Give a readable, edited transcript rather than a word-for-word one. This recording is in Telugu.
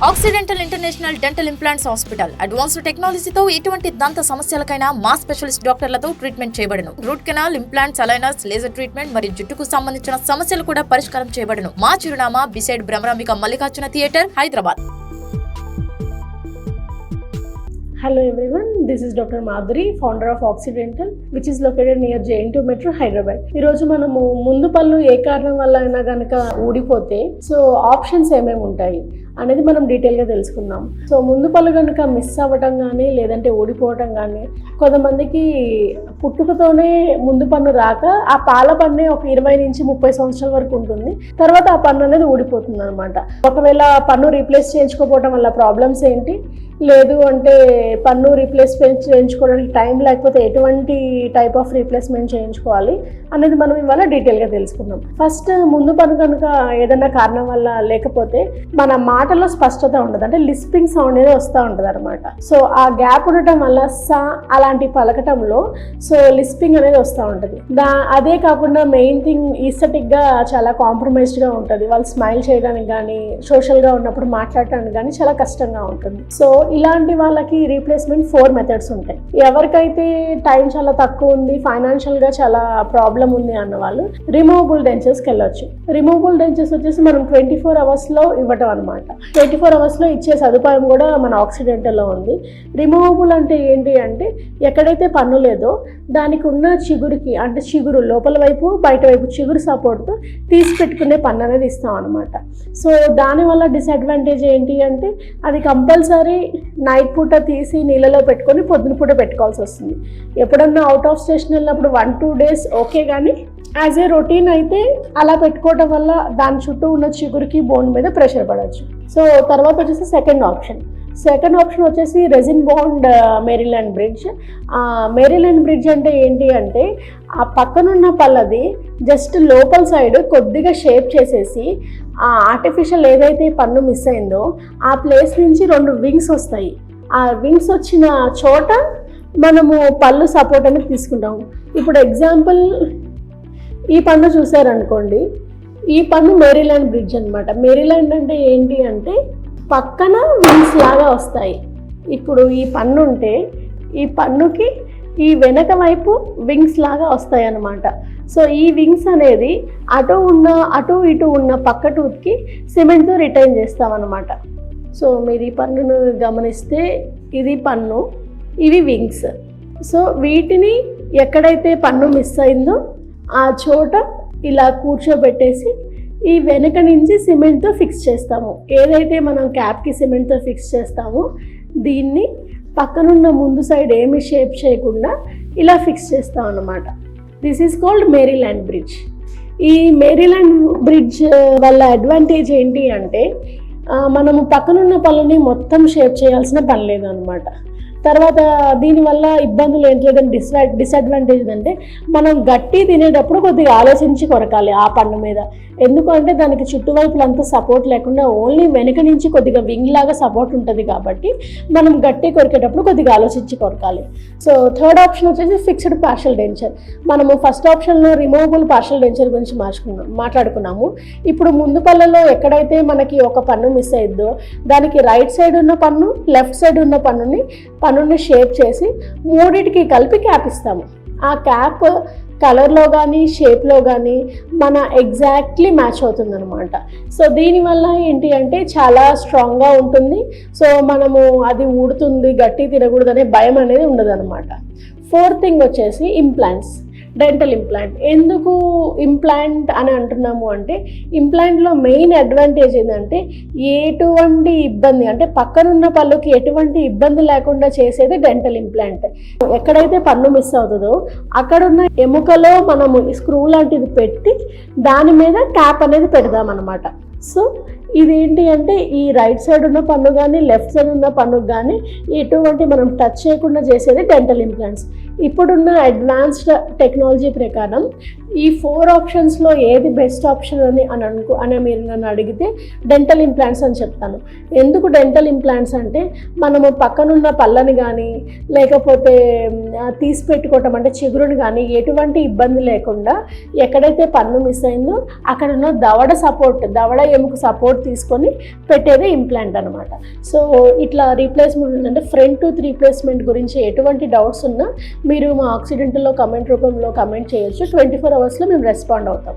Oxy Dental International Dental Implants Hospital. Advanced technology తో ఎటువంటి దంత సమస్యలకైనా మా స్పెషలిస్ట్ డాక్టర్లతో ట్రీట్మెంట్ చేయబడును. Root canal, implants, aligners, laser treatment మరియు జుట్టుకు సంబంధించిన సమస్యలు కూడా పరిష్కారం చేయబడును. మా చిరునామా beside Bhramarambika Mallikarjuna theatre, Hyderabad. Hello everyone, this is Dr. Madhuri, founder of Oxy Dental, which is located near J2 Metro, Hyderabad. ఈ రోజు మనము ముందు పళ్ళు ఏ కారణం వల్ల అయినా గనక ఊడిపోతే సో ఆప్షన్స్ ఏమేమి ఉంటాయి అనేది మనం డీటెయిల్గా తెలుసుకుందాం. సో ముందు పళ్ళు కనుక మిస్ అవ్వటం కానీ లేదంటే ఊడిపోవటం కానీ, కొంతమందికి పుట్టుకతోనే ముందు పన్ను రాక ఆ పాల పన్నే ఒక 20 నుంచి 30 సంవత్సరాల వరకు ఉంటుంది. తర్వాత ఆ పన్ను అనేది ఊడిపోతుంది అనమాట. ఒకవేళ పన్ను రీప్లేస్ చేయించుకోకపోవడం వల్ల ప్రాబ్లమ్స్ ఏంటి, లేదు అంటే పన్ను రీప్లేస్మెంట్ చేయించుకోవడానికి టైం లేకపోతే ఎటువంటి టైప్ ఆఫ్ రీప్లేస్మెంట్ చేయించుకోవాలి అనేది మనం ఇవాళ డీటెయిల్గా తెలుసుకుందాం. ఫస్ట్ ముందు పన్ను కనుక ఏదైనా కారణం వల్ల లేకపోతే మన మాటలో స్పష్టత ఉండదు, అంటే లిస్పింగ్ సౌండ్ అనేది వస్తూ ఉంటుంది అనమాట. సో ఆ గ్యాప్ ఉండటం వల్ల సా అలాంటి పలకటంలో సో లిస్పింగ్ అనేది వస్తూ ఉంటుంది. అదే కాకుండా మెయిన్ థింగ్ ఈస్థెటిక్గా చాలా కాంప్రమైజ్డ్గా ఉంటుంది. వాళ్ళు స్మైల్ చేయడానికి కానీ సోషల్గా ఉన్నప్పుడు మాట్లాడటానికి కానీ చాలా కష్టంగా ఉంటుంది. సో ఇలాంటి వాళ్ళకి రీప్లేస్మెంట్ 4 మెథడ్స్ ఉంటాయి. ఎవరికైతే టైం చాలా తక్కువ ఉంది, ఫైనాన్షియల్గా చాలా ప్రాబ్లం ఉంది అన్న వాళ్ళు రిమూవబుల్ డెంచర్స్కి వెళ్ళొచ్చు. రిమూవబుల్ డెంచర్స్ వచ్చేసి మనం 24 అవర్స్లో ఇవ్వటం అనమాట. 24 అవర్స్లో ఇచ్చే సదుపాయం కూడా మన ఆక్సీ డెంటల్లో ఉంది. రిమూవబుల్ అంటే ఏంటి అంటే ఎక్కడైతే పన్ను లేదో దానికి ఉన్న చిగురుకి, అంటే చిగురు లోపల వైపు బయట వైపు చిగురు సపోర్ట్తో తీసి పెట్టుకునే పన్ను అనేది ఇస్తాం అనమాట. సో దానివల్ల డిసడ్వాంటేజ్ ఏంటి అంటే అది కంపల్సరీ నైట్ పూట తీసి నీళ్ళలో పెట్టుకొని పొద్దున పూట పెట్టుకోవాల్సి వస్తుంది. ఎప్పుడన్నా అవుట్ ఆఫ్ స్టేషన్ వెళ్ళినప్పుడు 1-2 డేస్ ఓకే, కానీ యాజ్ ఏ రొటీన్ అయితే అలా పెట్టుకోవడం వల్ల దాని చుట్టూ ఉన్న చిగురికి బోన్ మీద ప్రెషర్ పడవచ్చు. సో తర్వాత వచ్చేసి సెకండ్ ఆప్షన్ వచ్చేసి resin bond Maryland bridge. Maryland bridge అంటే ఏంటి అంటే ఆ పక్కనున్న పళ్ళది జస్ట్ లోపల సైడ్ కొద్దిగా షేప్ చేసేసి ఆ ఆర్టిఫిషియల్ ఏదైతే పన్ను మిస్ అయిందో ఆ ప్లేస్ నుంచి 2 వింగ్స్ వస్తాయి. ఆ వింగ్స్ వచ్చిన చోట మనము పళ్ళు సపోర్ట్ అనేది తీసుకుంటాము. ఇప్పుడు ఎగ్జాంపుల్ ఈ పన్ను చూసారనుకోండి, ఈ పన్ను మెరీల్యాండ్ బ్రిడ్జ్ అనమాట. మెరీల్యాండ్ అంటే ఏంటి అంటే పక్కన వింగ్స్ లాగా వస్తాయి. ఇప్పుడు ఈ పన్ను ఉంటే ఈ పన్నుకి ఈ వెనక వైపు వింగ్స్ లాగా వస్తాయి అన్నమాట. సో ఈ వింగ్స్ అనేది అటు ఇటు ఉన్న పక్క టూత్కి సిమెంట్తో రిటైన్ చేస్తామన్నమాట. సో మీరు ఈ పన్నును గమనిస్తే ఇది పన్ను, ఇవి వింగ్స్. సో వీటిని ఎక్కడైతే పన్ను మిస్ అయిందో ఆ చోట ఇలా కూర్చోబెట్టేసి ఈ వెనక నుంచి సిమెంట్తో ఫిక్స్ చేస్తాము. ఏదైతే మనం క్యాప్కి సిమెంట్తో ఫిక్స్ చేస్తామో దీన్ని పక్కనున్న ముందు సైడ్ ఏమి షేప్ చేయకుండా ఇలా ఫిక్స్ చేస్తాం అన్నమాట. This is called Maryland bridge. ఈ మెరీల్యాండ్ బ్రిడ్జ్ వల్ల అడ్వాంటేజ్ ఏంటి అంటే మనము పక్కనున్న పళ్ళని మొత్తం షేప్ చేయాల్సిన పని లేదు అనమాట. తర్వాత దీనివల్ల ఇబ్బందులు ఏంటి లేదని డిసడ్వాంటేజ్ అంటే మనం గట్టి తినేటప్పుడు కొద్దిగా ఆలోచించి కొరకాలి ఆ పన్ను మీద. ఎందుకంటే దానికి చుట్టువైపులంతా సపోర్ట్ లేకుండా ఓన్లీ వెనక నుంచి కొద్దిగా వింగ్ లాగా సపోర్ట్ ఉంటుంది కాబట్టి మనం గట్టి కొరికేటప్పుడు కొద్దిగా ఆలోచించి కొరకాలి. సో థర్డ్ ఆప్షన్ వచ్చేసి ఫిక్స్డ్ పార్షియల్ డెంచర్. మనము ఫస్ట్ ఆప్షన్లో రిమూవబుల్ పార్షియల్ డెంచర్ గురించి మాట్లాడుకున్నాము. ఇప్పుడు ముందు పళ్ళలో ఎక్కడైతే మనకి ఒక పన్ను మిస్ అయ్యిద్దో దానికి రైట్ సైడ్ ఉన్న పన్ను, లెఫ్ట్ సైడ్ ఉన్న పన్నుని షేప్ చేసి మూడిటికి కలిపి క్యాప్ ఇస్తాము. ఆ క్యాప్ కలర్లో కానీ షేప్లో కానీ మన ఎగ్జాక్ట్లీ మ్యాచ్ అవుతుంది అనమాట. సో దీనివల్ల ఏంటి అంటే చాలా స్ట్రాంగ్గా ఉంటుంది. సో మనము అది ఊడుతుంది, గట్టి తినకూడదు అనే భయం అనేది ఉండదు అనమాట. ఫోర్త్ థింగ్ వచ్చేసి ఇంప్లాంట్స్, డెంటల్ ఇంప్లాంట్. ఎందుకు ఇంప్లాంట్ అని అంటున్నాము అంటే ఇంప్లాంట్లో మెయిన్ అడ్వాంటేజ్ ఏంటంటే ఎటువంటి ఇబ్బంది, అంటే పక్కనున్న పళ్ళుకి ఎటువంటి ఇబ్బంది లేకుండా చేసేది డెంటల్ ఇంప్లాంట్. ఎక్కడైతే పన్ను మిస్ అవుతుందో అక్కడున్న ఎముకలో మనము స్క్రూ లాంటిది పెట్టి దాని మీద క్యాప్ అనేది పెడదామన్నమాట. సో ఇదేంటి అంటే ఈ రైట్ సైడ్ ఉన్న పన్ను కానీ లెఫ్ట్ సైడ్ ఉన్న పన్నుకు కానీ ఎటువంటి మనం టచ్ చేయకుండా చేసేది డెంటల్ ఇంప్లాంట్స్. ఇప్పుడున్న అడ్వాన్స్డ్ టెక్నాలజీ ప్రకారం ఈ 4 ఆప్షన్స్లో ఏది బెస్ట్ ఆప్షన్ అని మీరు నన్ను అడిగితే డెంటల్ ఇంప్లాంట్స్ అని చెప్తాను. ఎందుకు డెంటల్ ఇంప్లాంట్స్ అంటే మనము పక్కనున్న పళ్ళని కానీ లేకపోతే తీసి పెట్టుకోవటం అంటే చిగురుని కానీ ఎటువంటి ఇబ్బంది లేకుండా ఎక్కడైతే పన్ను మిస్ అయిందో అక్కడ ఉన్న దవడ ఎముక సపోర్ట్ తీసుకొని పెట్టేదే ఇంప్లాంట్ అనమాట. సో ఇట్లా రీప్లేస్మెంట్ అంటే ఫ్రంట్ టూత్ రీప్లేస్మెంట్ గురించి ఎటువంటి డౌట్స్ ఉన్నా మీరు మా ఆక్సిడెంటల్లో కమెంట్ రూపంలో కమెంట్ చేయొచ్చు. 24 అవర్స్లో మేము రెస్పాండ్ అవుతాం.